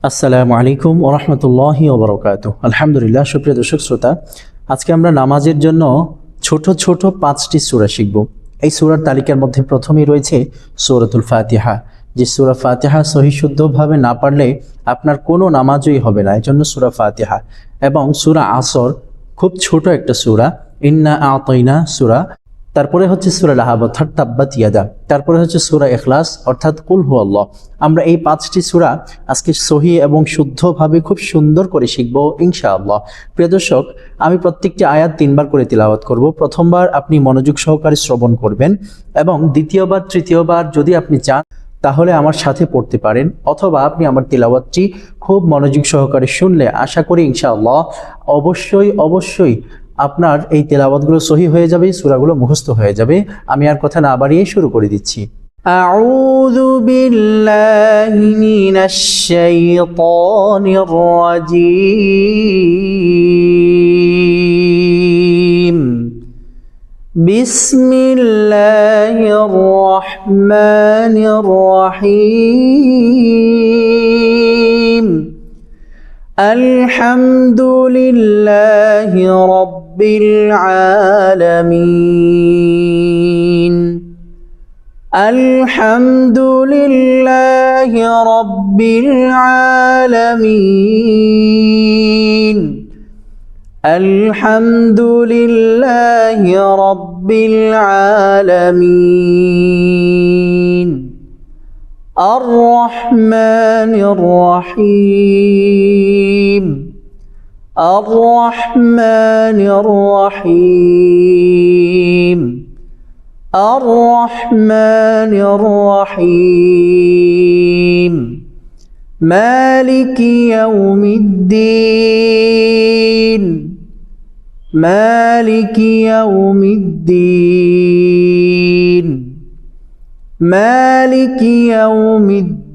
আসসালামু আলাইকুম ওয়া রাহমাতুল্লাহি ওয়া বারাকাতুহু। আলহামদুলিল্লাহ, সুপ্রিয় দর্শক শ্রোতা, আজকে আমরা নামাজের জন্য ছোট ছোট 5টি সূরা শিখব। এই সূরার তালিকার মধ্যে প্রথমেই রয়েছে সূরাতুল ফাতিহা। যে সূরা ফাতিহা সহিহ শুদ্ধভাবে না পারলে আপনার কোনো নামাজই হবে না, এজন্য সূরা ফাতিহা। এবং সূরা আসর খুব ছোট একটা সূরা, ইন্না আতাইনা সূরা। তারপরে হচ্ছে সূরা লাহাব অর্থাৎ তাব্বাত ইয়াদা। তারপরে হচ্ছে সূরা ইখলাস অর্থাৎ কুল হুয়াল্লাহ। আমরা এই 5টি সূরা আজকে সহিহ এবং শুদ্ধভাবে খুব সুন্দর করে শিখব ইনশাআল্লাহ। প্রিয় দর্শক, আমি প্রত্যেকটি আয়াত 3বার করে তিলাওয়াত করব। প্রথমবার আপনি মনোযোগ সহকারে শ্রবণ করবেন এবং দ্বিতীয়বার তৃতীয়বার যদি আপনি চান তাহলে আমার সাথে পড়তে পারেন, অথবা আপনি আমার তিলাওয়াতটি খুব মনোযোগ সহকারে শুনলে আশা করি ইনশাআল্লাহ অবশ্যই আপনার এই তেলাওয়াতগুলো সহিহ হয়ে যাবে, সূরাগুলো মুখস্থ হয়ে যাবে। আমি আর কথা না বাড়িয়ে শুরু করে দিচ্ছি। আউযু বিল্লাহি মিনাশ শাইতানির রাজীম। বিসমিল্লাহির রহমানির রহিম। আলহামদুলিল্লাহি রাব্বিল আলামিন। আলহামদুলিল্লাহি রাব্বিল আলামিন। আলহামদুলিল্লাহি রাব্বিল আলামিন। আর-রহমানির রহিম। আর-রহমানির রহিম। আর-রহমানির রহিম। মালিকি ইয়াউমিদ্দিন। মালিকি ইয়াউমিদ্দিন। মালিকি ইয়াউমিদ্দিন।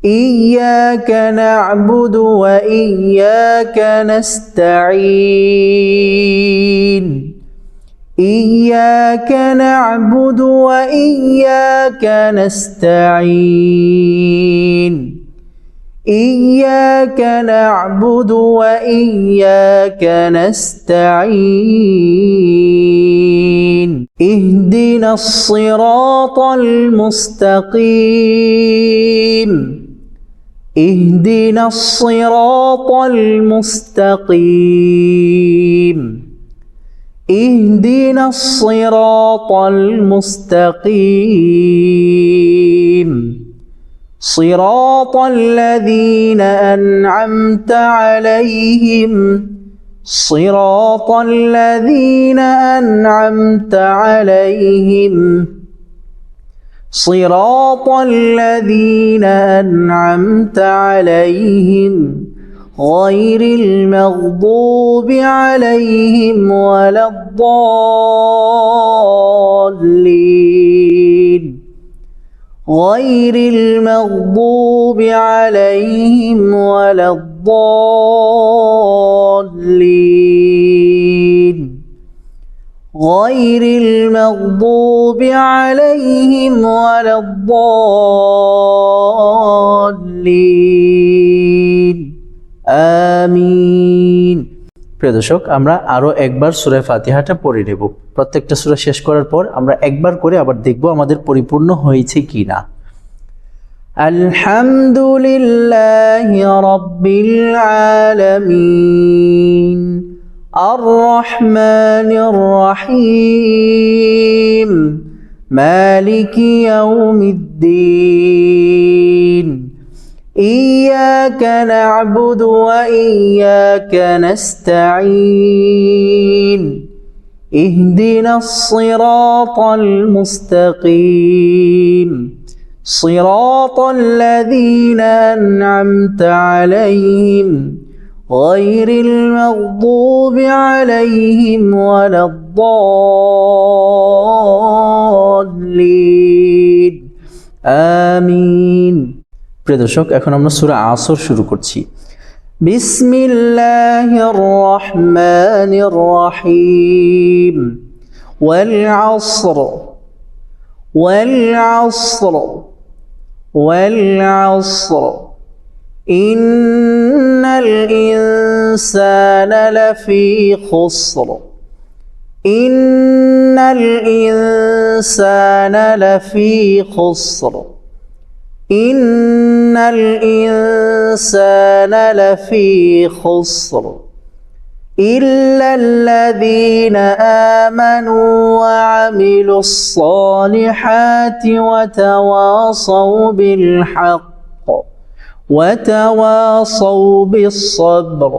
ইয়্যাকা না'বুদু ওয়া ইয়্যাকা নাস্তাঈন। ইয়্যাকা না'বুদু ওয়া ইয়্যাকা নাস্তাঈন। ইয়্যাকা না'বুদু ওয়া ইয়্যাকা নাস্তাঈন। ইহদিনাস সিরাতাল মুস্তাকিম। ইহদিনাস সিরাতাল মুস্তাকিম। ইহদিনাস সিরাতাল মুস্তাকিম। সিরাতাল্লাযীনা আন'আমতা আলাইহিম। সিরাতাল্লাযীনা আন'আমতা আলাইহিম। সিরাতাল্লাযীনা আন'আমতা আলাইহিম গায়রিল মাগদুবি আলাইহিম ওয়ালাদ-দাল্লিন। গায়রিল মাগদুবি আলাইহিম ওয়ালাদ-দাল্লিন। গায়রিল মাগদুবি আলাইহিম ওয়ালাদ-দাল্লিন। আমিন। প্রিয় দর্শক, আমরা আরো একবার সূরা ফাতিহাটা পড়ে নেব। প্রত্যেকটা সূরা শেষ করার পর আমরা একবার করে আবার দেখব আমাদের পরিপূর্ণ হয়েছে কিনা। আলহামদুলিল্লাহি রাব্বিল আলামিন। আর-রহমানির রহিম। মালিকি ইয়াউমিদ্দিন। ইয়্যাকা না'বুদু ওয়া ইয়্যাকা নাস্তাঈন। ইহদিনাস সিরাতাল মুস্তাকিম। সিরাতাল্লাযীনা আন'আমতা আলাইহিম গায়রিল মাগদুবি আলাইহিম ওয়ালাদ-দাল্লিন। আমিন। প্রিয় দর্শক, এখন আমরা সূরা আসর শুরু করছি। বিসমিল্লাহির রহমানির রহিম। ওয়াল আসর। والعصر والعصر إن الإنسان لفي خسر إن الإنسان لفي خسر إن الإنسان لفي خسر إلا الذين آمنوا وعملوا الصالحات وتواصوا بالحق وتواصوا بالصبر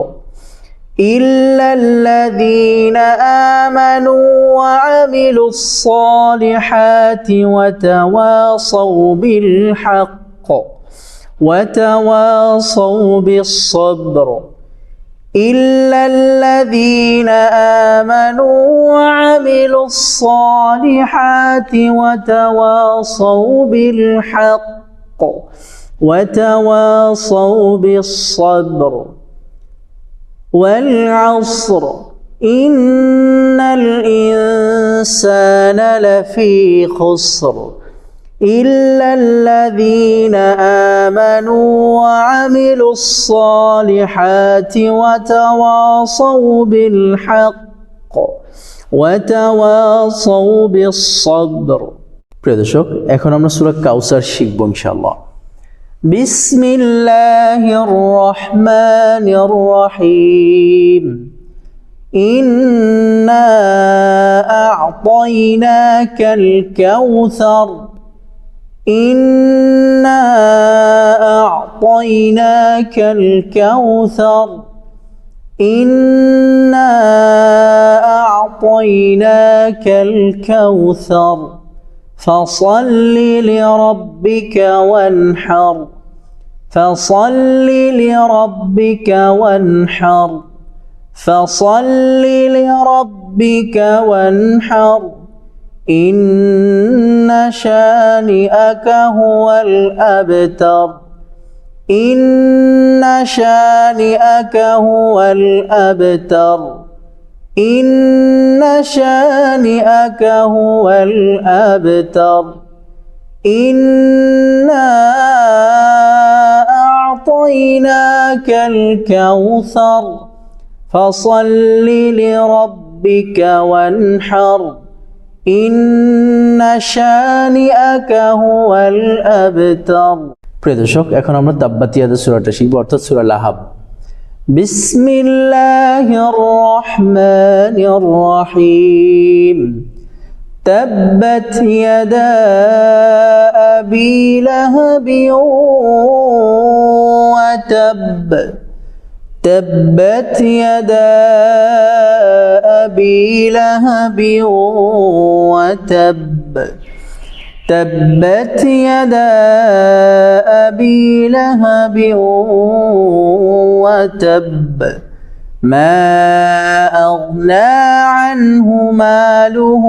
إلا الذين آمنوا وعملوا الصالحات وتواصوا بالحق وتواصوا بالصبر إلا الذين آمنوا وعملوا الصالحات وتواصوا بالحق وتواصوا بالصبر والعصر إن الإنسان لفي خسر إلا الذين آمنوا وعملوا الصالحات وتواصوا بالحق وتواصوا بالصبر। প্রিয় দর্শক, এখন আমরা সূরা কাউসার শিখব ইনশাআল্লাহ। বিসমিল্লাহির রহমানির রহিম। ইন্না আ'তাইনাকাল কাউসার إنا أعطيناك الكوثر إنا أعطيناك الكوثر فصل لربك وانحر فصل لربك وانحر فصل لربك وانحر إن شانئك هو الأبتر إن شانئك هو الأبتر إن شانئك هو الأبتر إنا أعطيناك الكوثر فصل لربك وانحر ইন্না শানিআকা হুয়াল আবতার। প্রিয় দর্শক, এখন আমরা তাব্বাত ইয়াদা সূরাটা শিখব, অর্থাৎ সূরা লাহাব। বিসমিল্লাহির রহমানির রহিম। তাব্বাত ইয়াদা আবি লাহাবি ওয়া তাব تبت يدا أبي لهب وتب تبت يدا أبي لهب وتب ما أغنى عنه ماله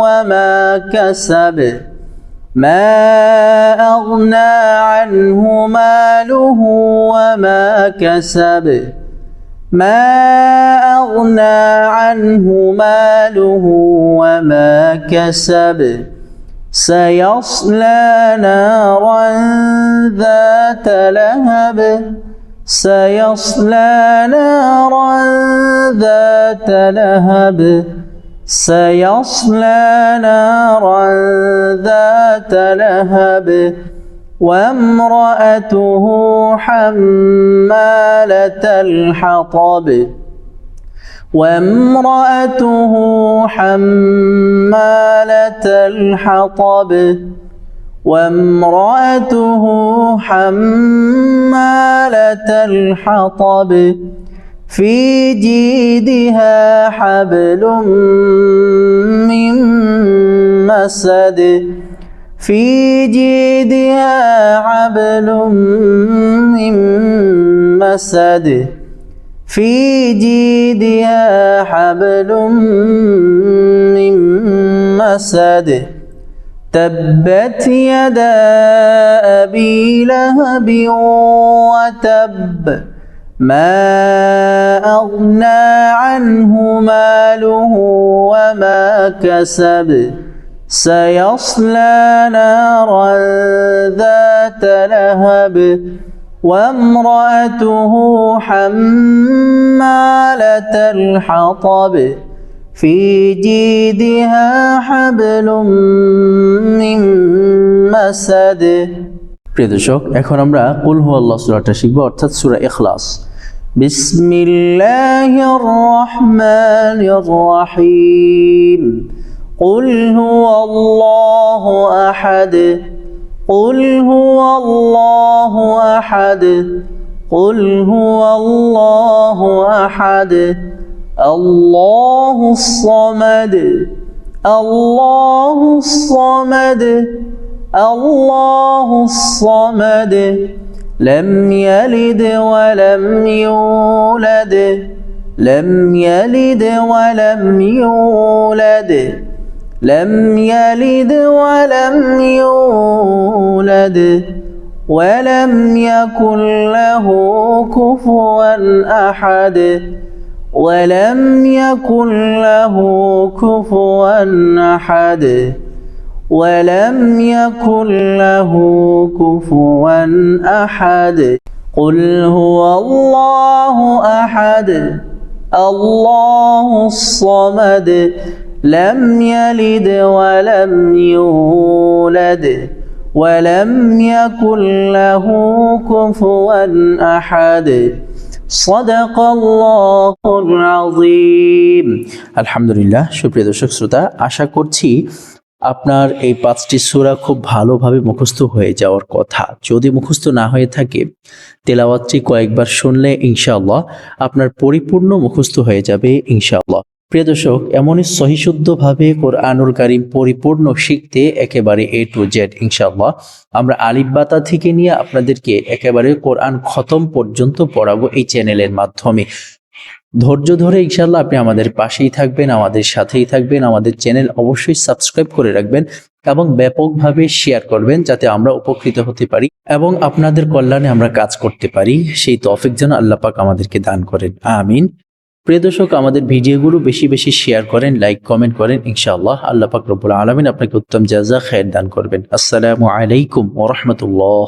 وما كسب ما أغنى عنه ماله وما كسب ما أغنى عنه ماله وما كسب سيصلى نارا ذات لهب سيصلى نارا ذات لهب سيصلى نارا ذات لهب وامرأته حمالة الحطب وامرأته حمالة الحطب وامرأته حمالة الحطب في جيدها حبل من مسد في جيدها حبل من مسد في جيدها حبل من مسد تبت يدا أبي لهب وتب ما أغنى عنه ماله وما كسب سيصلى نارا ذات لهب وامرأته حمالة الحطب في جيدها حبل من مسد প্রিয় দর্শক এখন আমরা কুল হুয়াল্লাহ সূরাটা শিখব অর্থাৎ সূরা ইখলাস বিসমিল্লাহির রহমানির রহিম قل هو الله أحد قل هو الله أحد قل هو الله أحد الله الصمد الله الصمد الله الصمد لم يلد ولم يولد لم يلد ولم يولد لم يلد ولم يولد ولم يكن له كفوا أحد ولم يكن له كفوا أحد ولم يكن له كفوا أحد قل هو الله أحد الله الصمد لم يلد ولم يولد ولم يكن له كفوا أحد صدق الله العظيم আলহামদুলিল্লাহ সুপ্রিয় দর্শক শ্রোতা আশা করছি আপনার এই 5টি সূরা খুব ভালোভাবে মুখস্থ হয়ে যাওয়ার কথা যদি মুখস্থ না হয়ে থাকে তেলাওয়াতটি কয়েকবার শুনলে ইনশাআল্লাহ আপনার পরিপূর্ণ মুখস্থ হয়ে যাবে ইনশাআল্লাহ প্রিয় দর্শক এমনই সহিশুদ্ধভাবে কোরআনুল কারীম পরিপূর্ণ শিখতে একেবারে A to Z ইনশাআল্লাহ আমরা আলিফ বা তা থেকে নিয়ে আপনাদেরকে একেবারে কোরআন খতম পর্যন্ত পড়াবো এই চ্যানেলের মাধ্যমে ধৈর্য ধরে ইনশাআল্লাহ আপনি আমাদের পাশেই থাকবেন আমাদের সাথেই থাকবেন আমাদের চ্যানেল অবশ্যই সাবস্ক্রাইব করে রাখবেন এবং ব্যাপকভাবে শেয়ার করবেন যাতে আমরা উপকৃত হতে পারি এবং আপনাদের কল্যাণে আমরা কাজ করতে পারি সেই তৌফিক যেন আল্লাহ পাক আমাদেরকে দান করেন আমিন প্রিয় দর্শক আমাদের ভিডিওগুলো বেশি বেশি শেয়ার করেন লাইক কমেন্ট করেন ইনশাআল্লাহ আল্লাহ পাক রব্বুল আলামিন আপনাকে উত্তম জাযা খায়ের দান করবেন আসসালামু আলাইকুম ওয়া রাহমাতুল্লাহ